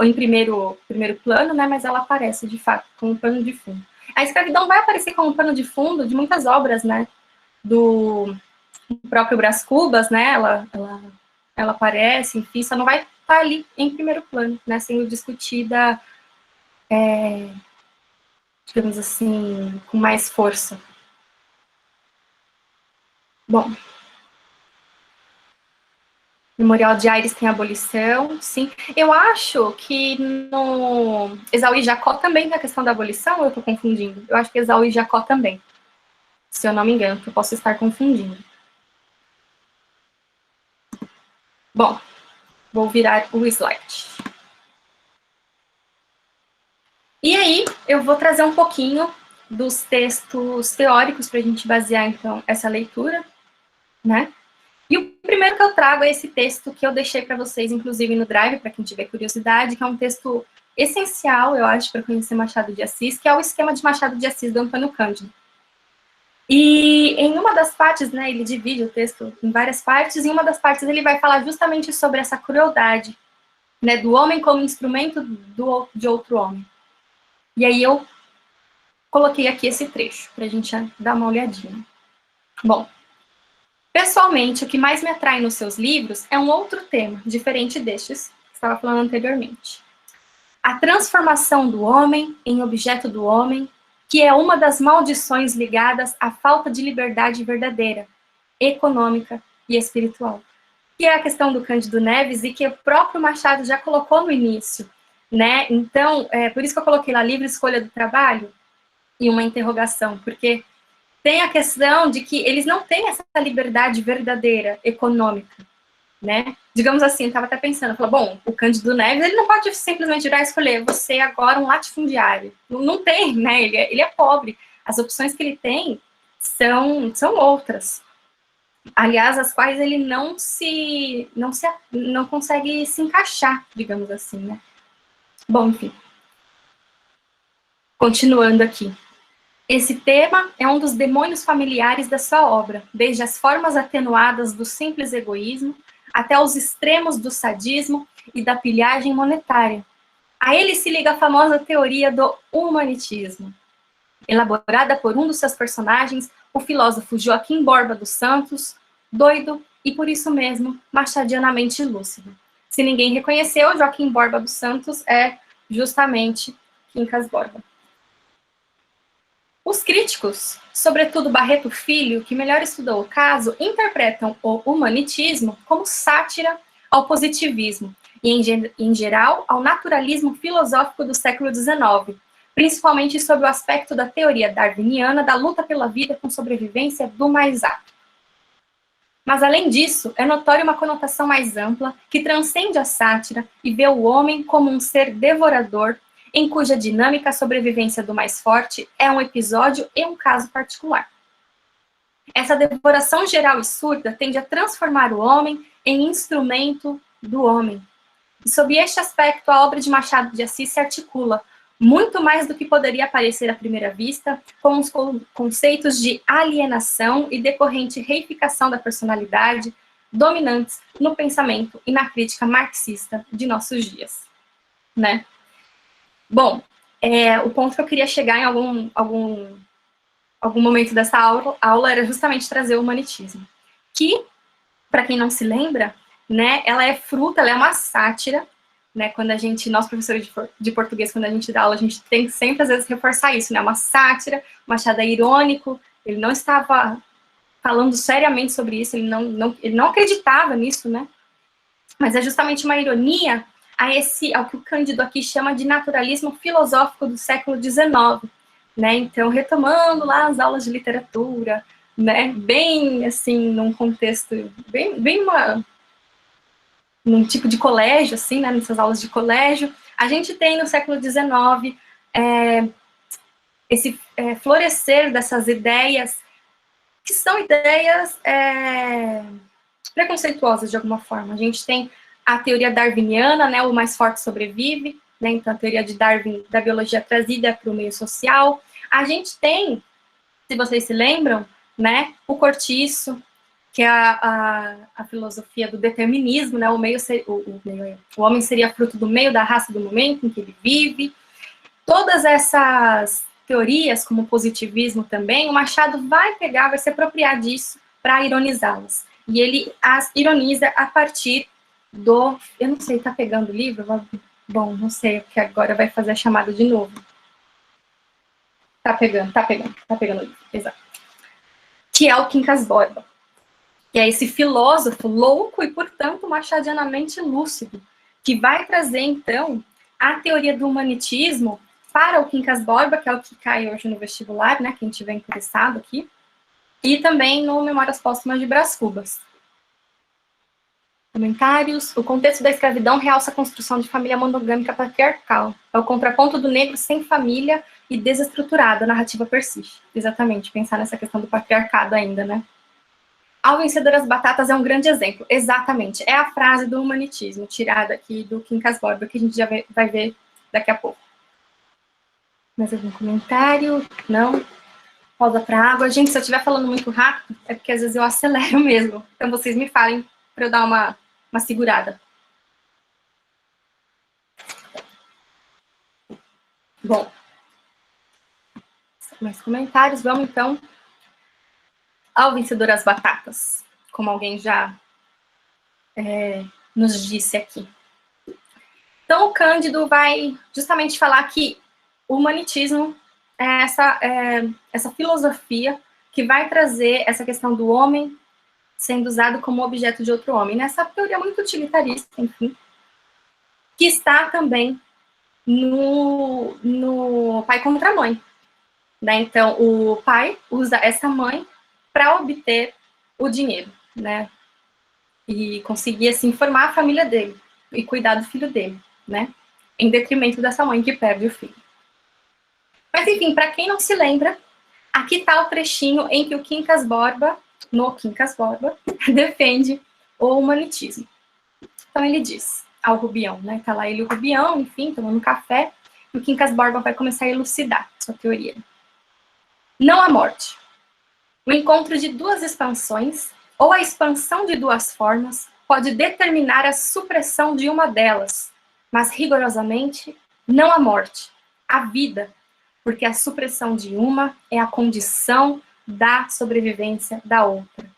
em primeiro plano, né? Mas ela aparece, de fato, como pano de fundo. A escravidão vai aparecer como pano de fundo de muitas obras, né? Do próprio Brás Cubas, né? Ela aparece, enfim, só não vai estar ali em primeiro plano, né? Sendo discutida, digamos assim, com mais força. Bom, Memorial de Aires tem abolição, sim. Eu acho que no Esaú e Jacó também tem a questão da abolição, ou eu estou confundindo? Eu acho que Esaú e Jacó também, se eu não me engano, que eu posso estar confundindo. Bom, vou virar o slide. E aí, eu vou trazer um pouquinho dos textos teóricos para a gente basear, então, essa leitura, né? E o primeiro que eu trago é esse texto que eu deixei para vocês, inclusive, no Drive, para quem tiver curiosidade, que é um texto essencial, eu acho, para conhecer Machado de Assis, que é o esquema de Machado de Assis do Antônio Cândido. E em uma das partes, né, ele divide o texto em várias partes, e em uma das partes ele vai falar justamente sobre essa crueldade, né, do homem como instrumento de outro homem. E aí eu coloquei aqui esse trecho, para a gente dar uma olhadinha. Bom, pessoalmente, o que mais me atrai nos seus livros é um outro tema, diferente destes que estava falando anteriormente. A transformação do homem em objeto do homem, que é uma das maldições ligadas à falta de liberdade verdadeira, econômica e espiritual. Que é a questão do Cândido Neves e que o próprio Machado já colocou no início, né? Então, por isso que eu coloquei lá livre escolha do trabalho e uma interrogação, porque tem a questão de que eles não têm essa liberdade verdadeira econômica, né? Digamos assim, eu estava até pensando, falou, bom, o Cândido Neves, ele não pode simplesmente virar e escolher, você agora um latifundiário. Não tem, né? Ele é pobre. As opções que ele tem são outras. Aliás, as quais ele não consegue se encaixar, digamos assim, né? Bom, enfim. Continuando aqui. Esse tema é um dos demônios familiares da sua obra, desde as formas atenuadas do simples egoísmo até os extremos do sadismo e da pilhagem monetária. A ele se liga a famosa teoria do humanitismo, elaborada por um dos seus personagens, o filósofo Joaquim Borba dos Santos, doido e, por isso mesmo, machadianamente lúcido. Se ninguém reconheceu, Joaquim Borba dos Santos é justamente Quincas Borba. Os críticos, sobretudo Barreto Filho, que melhor estudou o caso, interpretam o humanitismo como sátira ao positivismo e, em geral, ao naturalismo filosófico do século XIX, principalmente sob o aspecto da teoria darwiniana da luta pela vida com sobrevivência do mais apto. Mas, além disso, é notória uma conotação mais ampla que transcende a sátira e vê o homem como um ser devorador, em cuja dinâmica a sobrevivência do mais forte é um episódio e um caso particular. Essa devoração geral e surda tende a transformar o homem em instrumento do homem. E sob este aspecto, a obra de Machado de Assis se articula, muito mais do que poderia parecer à primeira vista, com os conceitos de alienação e decorrente reificação da personalidade dominantes no pensamento e na crítica marxista de nossos dias, né? Bom, o ponto que eu queria chegar em algum momento dessa aula era justamente trazer o humanitismo, que, para quem não se lembra, né, ela é uma sátira, né, nós professores de português, quando a gente dá aula, a gente tem que sempre, às vezes, reforçar isso, né, uma sátira, Machado é irônico, ele não estava falando seriamente sobre isso, ele não acreditava nisso, né, mas é justamente uma ironia ao que o Cândido aqui chama de naturalismo filosófico do século XIX, né, então, retomando lá as aulas de literatura, né, bem, assim, num contexto, bem num tipo de colégio, assim, né, nessas aulas de colégio, a gente tem no século XIX esse florescer dessas ideias, que são ideias preconceituosas, de alguma forma. A gente tem a teoria darwiniana, né, o mais forte sobrevive, né, então a teoria de Darwin da biologia trazida para o meio social. A gente tem, se vocês se lembram, né, o Cortiço, que é a filosofia do determinismo, né, o homem seria fruto do meio, da raça, do momento em que ele vive. Todas essas teorias, como o positivismo também, o Machado vai se apropriar disso para ironizá-las. E ele as ironiza a partir eu não sei, tá pegando o livro? Bom, não sei, porque agora vai fazer a chamada de novo. Tá pegando o livro, exato. Que é o Quincas Borba, que é esse filósofo louco e, portanto, machadianamente lúcido, que vai trazer, então, a teoria do humanitismo para o Quincas Borba, que é o que cai hoje no vestibular, né, quem tiver interessado aqui, e também no Memórias Póstumas de Brás Cubas. Comentários. O contexto da escravidão realça a construção de família monogâmica patriarcal. É o contraponto do negro sem família e desestruturado. A narrativa persiste. Exatamente, pensar nessa questão do patriarcado ainda, né? Ao vencer as batatas é um grande exemplo. Exatamente. É a frase do humanitismo, tirada aqui do Quincas Borba, que a gente já vai ver daqui a pouco. Mais algum comentário? Não? Pausa para água. Gente, se eu estiver falando muito rápido, é porque às vezes eu acelero mesmo. Então vocês me falem para eu dar uma segurada. Bom. Mais comentários. Vamos, então, ao vencedor as batatas, como alguém já nos disse aqui. Então, o Cândido vai justamente falar que o humanitismo é essa filosofia que vai trazer essa questão do homem sendo usado como objeto de outro homem. Nessa teoria muito utilitarista, enfim, que está também no pai contra a mãe. Né? Então, o pai usa essa mãe para obter o dinheiro, né? E conseguir, assim, formar a família dele e cuidar do filho dele, né? Em detrimento dessa mãe que perde o filho. Mas, enfim, para quem não se lembra, aqui está o trechinho em que o Quincas Borba, defende o humanitismo. Então, ele diz ao Rubião, né? Tá lá ele e o Rubião, enfim, tomando um café, e o Quincas Borba vai começar a elucidar sua teoria. Não há morte. O encontro de duas expansões, ou a expansão de duas formas, pode determinar a supressão de uma delas, mas rigorosamente não a morte, a vida, porque a supressão de uma é a condição da sobrevivência da outra.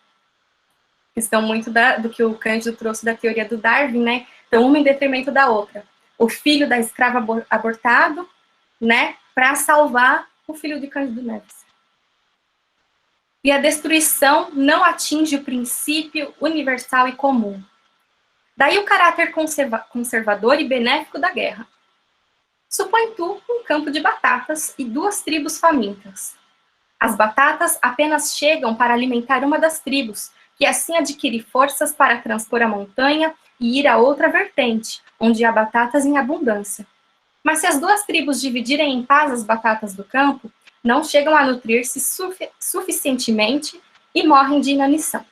Questão muito do que o Cândido trouxe da teoria do Darwin, né? Então, uma em detrimento da outra. O filho da escrava abortado, né? Para salvar o filho de Cândido Neves. E a destruição não atinge o princípio universal e comum. Daí o caráter conservador e benéfico da guerra. Supõe tu um campo de batatas e duas tribos famintas. As batatas apenas chegam para alimentar uma das tribos, que assim adquire forças para transpor a montanha e ir a outra vertente, onde há batatas em abundância. Mas se as duas tribos dividirem em paz as batatas do campo, não chegam a nutrir-se suficientemente e morrem de inanição.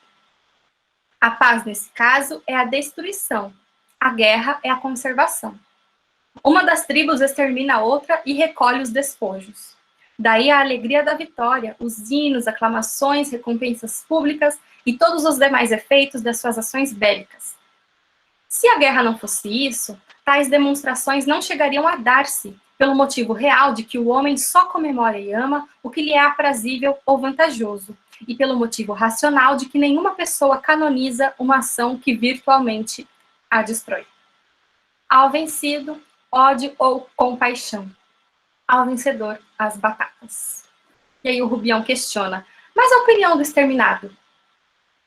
A paz, nesse caso, é a destruição. A guerra é a conservação. Uma das tribos extermina a outra e recolhe os despojos. Daí a alegria da vitória, os hinos, aclamações, recompensas públicas e todos os demais efeitos das suas ações bélicas. Se a guerra não fosse isso, tais demonstrações não chegariam a dar-se, pelo motivo real de que o homem só comemora e ama o que lhe é aprazível ou vantajoso, e pelo motivo racional de que nenhuma pessoa canoniza uma ação que virtualmente a destrói. Ao vencido, ódio ou compaixão. Ao vencedor, as batatas. E aí o Rubião questiona, mas a opinião do exterminado?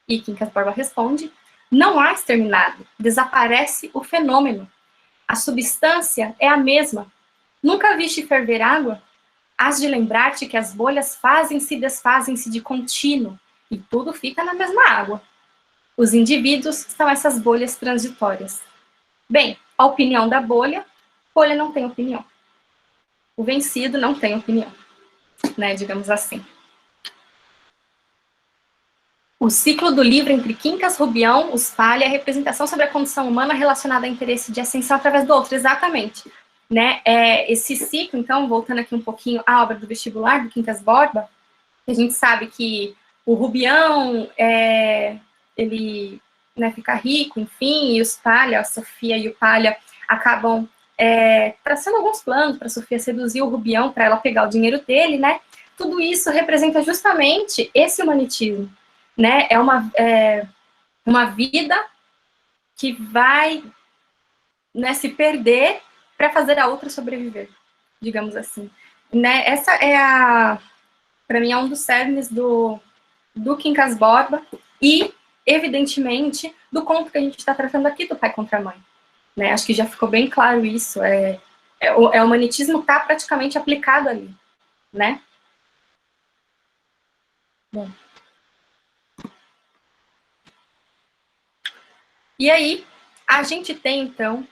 E Quincas Borba responde, não há exterminado, desaparece o fenômeno. A substância é a mesma. Nunca viste ferver água? Hás de lembrar-te que as bolhas fazem-se e desfazem-se de contínuo, e tudo fica na mesma água. Os indivíduos são essas bolhas transitórias. Bem, a opinião da bolha não tem opinião. O vencido não tem opinião, né, digamos assim. O ciclo do livro entre Quincas, Rubião, os Palha, a representação sobre a condição humana relacionada a interesse de ascensão através do outro, exatamente. Né? Esse ciclo, então, voltando aqui um pouquinho à obra do vestibular, do Quincas Borba, a gente sabe que o Rubião, ele, né, fica rico, enfim, e os Palha, a Sofia e o Palha, acabam traçando alguns planos para a Sofia seduzir o Rubião, para ela pegar o dinheiro dele, né? Tudo isso representa justamente esse humanitismo, né? É uma vida que vai, né, se perder para fazer a outra sobreviver, digamos assim. Né? Essa é para mim, é um dos cernes do Quincas Borba e, evidentemente, do conto que a gente está tratando aqui do pai contra a mãe. Né? Acho que já ficou bem claro isso. O humanitismo está praticamente aplicado ali, né? Bom. E aí, a gente tem, então,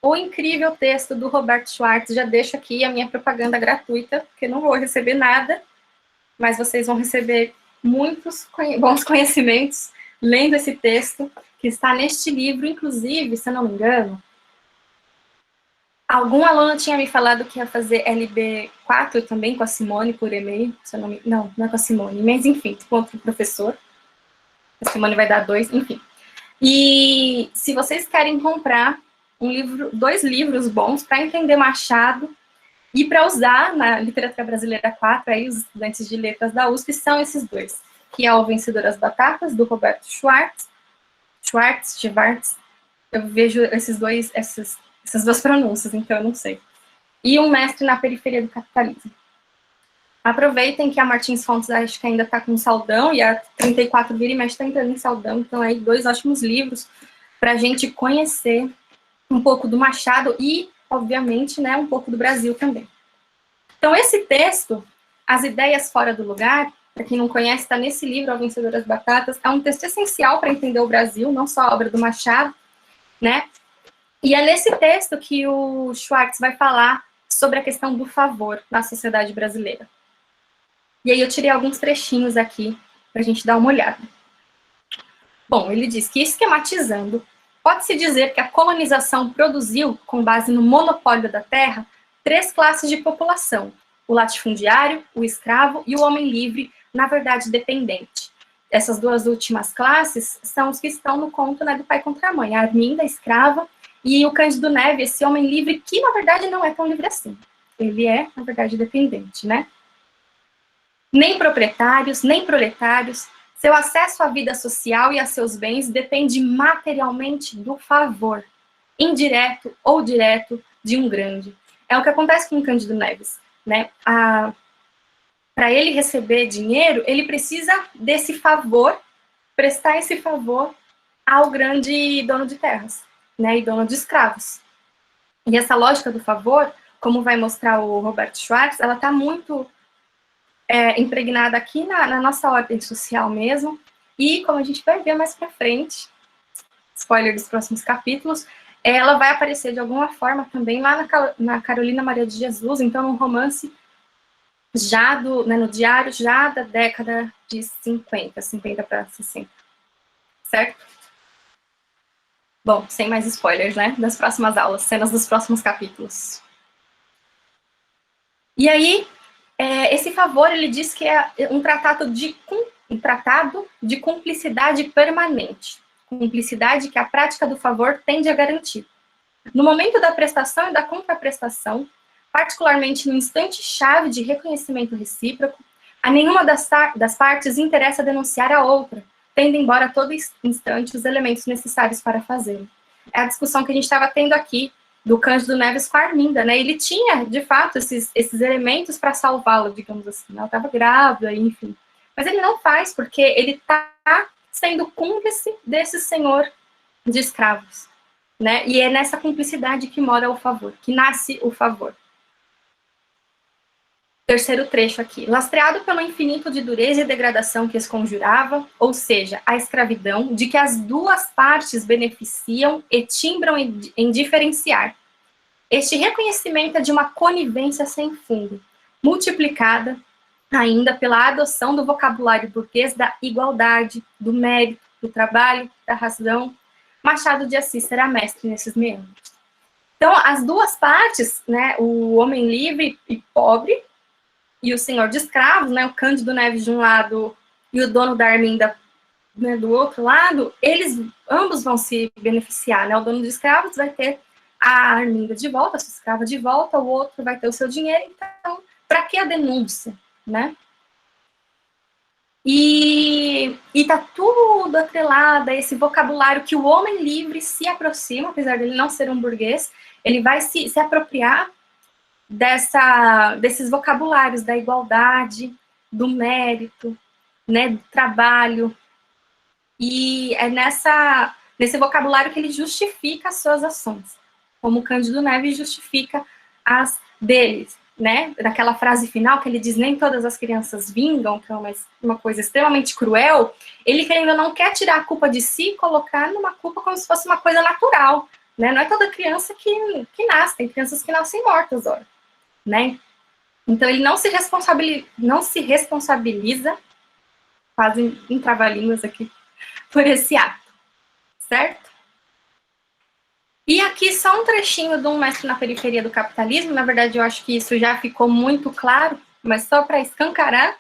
o incrível texto do Roberto Schwartz. Já deixo aqui a minha propaganda gratuita, porque não vou receber nada, mas vocês vão receber muitos bons conhecimentos lendo esse texto, que está neste livro, inclusive, se eu não me engano, algum aluno tinha me falado que ia fazer LB4 também com a Simone por e-mail, não é com a Simone, mas enfim, com outro professor. A Simone vai dar 2, enfim. E se vocês querem comprar dois livros bons para entender Machado e para usar na Literatura Brasileira 4, aí os estudantes de letras da USP são esses dois, que é o Vencedor das Batatas, do Roberto Schwartz, eu vejo essas duas pronúncias, então eu não sei. E Um Mestre na Periferia do Capitalismo. Aproveitem que a Martins Fontes acho que ainda está com Saldão, e a 34 vira e mexe está entrando em Saldão, então aí 2 ótimos livros para a gente conhecer um pouco do Machado e, obviamente, né, um pouco do Brasil também. Então, esse texto, As Ideias Fora do Lugar, para quem não conhece, está nesse livro, O Vencedor das Batatas, é um texto essencial para entender o Brasil, não só a obra do Machado, né? E é nesse texto que o Schwartz vai falar sobre a questão do favor na sociedade brasileira. E aí eu tirei alguns trechinhos aqui para a gente dar uma olhada. Bom, ele diz que, esquematizando, pode-se dizer que a colonização produziu, com base no monopólio da terra, 3 classes de população: o latifundiário, o escravo e o homem livre, na verdade dependente. Essas 2 últimas classes são os que estão no conto, né, do Pai contra a Mãe, a Arminda, a escrava, e o Cândido Neves, esse homem livre, que na verdade não é tão livre assim. Ele é, na verdade, dependente, né? Nem proprietários, nem proletários, seu acesso à vida social e a seus bens depende materialmente do favor, indireto ou direto, de um grande. É o que acontece com o Cândido Neves, né? Para ele receber dinheiro, ele precisa desse favor, prestar esse favor ao grande dono de terras, né, e dono de escravos. E essa lógica do favor, como vai mostrar o Robert Schwartz, ela está muito impregnada aqui na nossa ordem social mesmo, e como a gente vai ver mais para frente, spoiler dos próximos capítulos, ela vai aparecer de alguma forma também lá na Carolina Maria de Jesus, então num romance já no diário já da década de 50 para 60, certo? Bom, sem mais spoilers, né, das próximas aulas, cenas dos próximos capítulos. E aí, esse favor, ele diz que é um tratado de cumplicidade permanente, cumplicidade que a prática do favor tende a garantir. No momento da prestação e da contraprestação, particularmente no instante-chave de reconhecimento recíproco, a nenhuma das partes interessa denunciar a outra, tendo embora a todo instante os elementos necessários para fazê-lo. É a discussão que a gente estava tendo aqui do Cândido Neves com a Arminda, né? Ele tinha, de fato, esses elementos para salvá-la, digamos assim. Ela estava grávida, enfim. Mas ele não faz, porque ele está sendo cúmplice desse senhor de escravos, né? E é nessa cumplicidade que mora o favor, que nasce o favor. Terceiro trecho aqui. Lastreado pelo infinito de dureza e degradação que esconjurava, ou seja, a escravidão, de que as 2 partes beneficiam e timbram em diferenciar. Este reconhecimento é de uma conivência sem fundo, multiplicada ainda pela adoção do vocabulário burguês da igualdade, do mérito, do trabalho, da razão. Machado de Assis será mestre nesses meandros. Então, as 2 partes, né, o homem livre e pobre, e o senhor de escravos, né, o Cândido Neves de um lado e o dono da Arminda, né, do outro lado, eles ambos vão se beneficiar, né? O dono de escravos vai ter a Arminda de volta, a sua escrava de volta, o outro vai ter o seu dinheiro, então, para que a denúncia, né? E tá tudo atrelado a esse vocabulário que o homem livre se aproxima, apesar dele não ser um burguês, ele vai se apropriar desses vocabulários da igualdade, do mérito, né, do trabalho, e é nesse vocabulário que ele justifica as suas ações, como Cândido Neves justifica as deles, né, daquela frase final que ele diz, nem todas as crianças vingam, que é uma coisa extremamente cruel, ele ainda não quer tirar a culpa de si e colocar numa culpa como se fosse uma coisa natural, né, não é toda criança que nasce, tem crianças que nascem mortas, ora. Né? Então, ele não se responsabiliza, quase em trava-línguas aqui, por esse ato, certo? E aqui só um trechinho de Um Mestre na Periferia do Capitalismo, na verdade eu acho que isso já ficou muito claro, mas só para escancarar,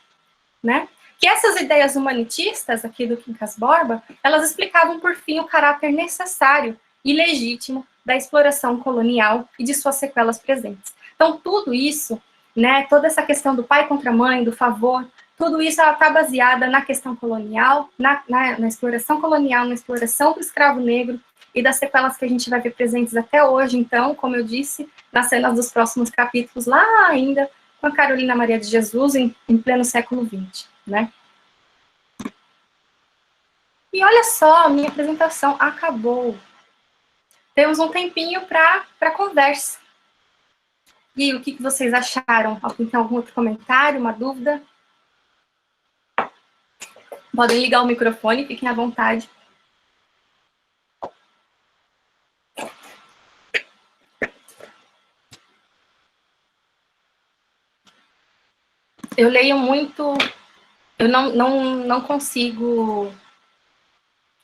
né? Que essas ideias humanitistas aqui do Quincas Borba, elas explicavam por fim o caráter necessário e legítimo da exploração colonial e de suas sequelas presentes. Então, tudo isso, né, toda essa questão do pai contra a mãe, do favor, tudo isso está baseada na questão colonial, na exploração colonial, na exploração do escravo negro e das sequelas que a gente vai ver presentes até hoje. Então, como eu disse, nas cenas dos próximos capítulos, lá ainda com a Carolina Maria de Jesus em pleno século XX, né? E olha só, minha apresentação acabou. Temos um tempinho para conversa. E o que vocês acharam? Alguém tem algum outro comentário, uma dúvida? Podem ligar o microfone, fiquem à vontade. Eu leio muito, eu não consigo,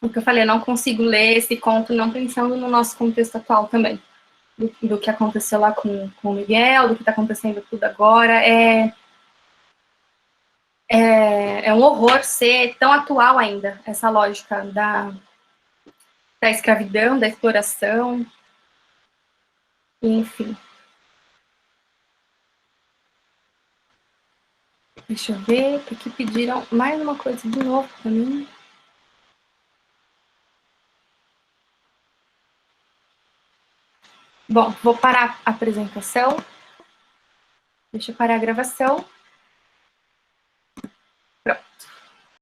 o que eu falei, eu não consigo ler esse conto não pensando no nosso contexto atual também. Do que aconteceu lá com o Miguel, do que está acontecendo tudo agora. É um horror ser tão atual ainda, essa lógica da escravidão, da exploração, enfim. Deixa eu ver, aqui pediram mais uma coisa de novo para mim. Bom, vou parar a apresentação. Deixa eu parar a gravação. Pronto.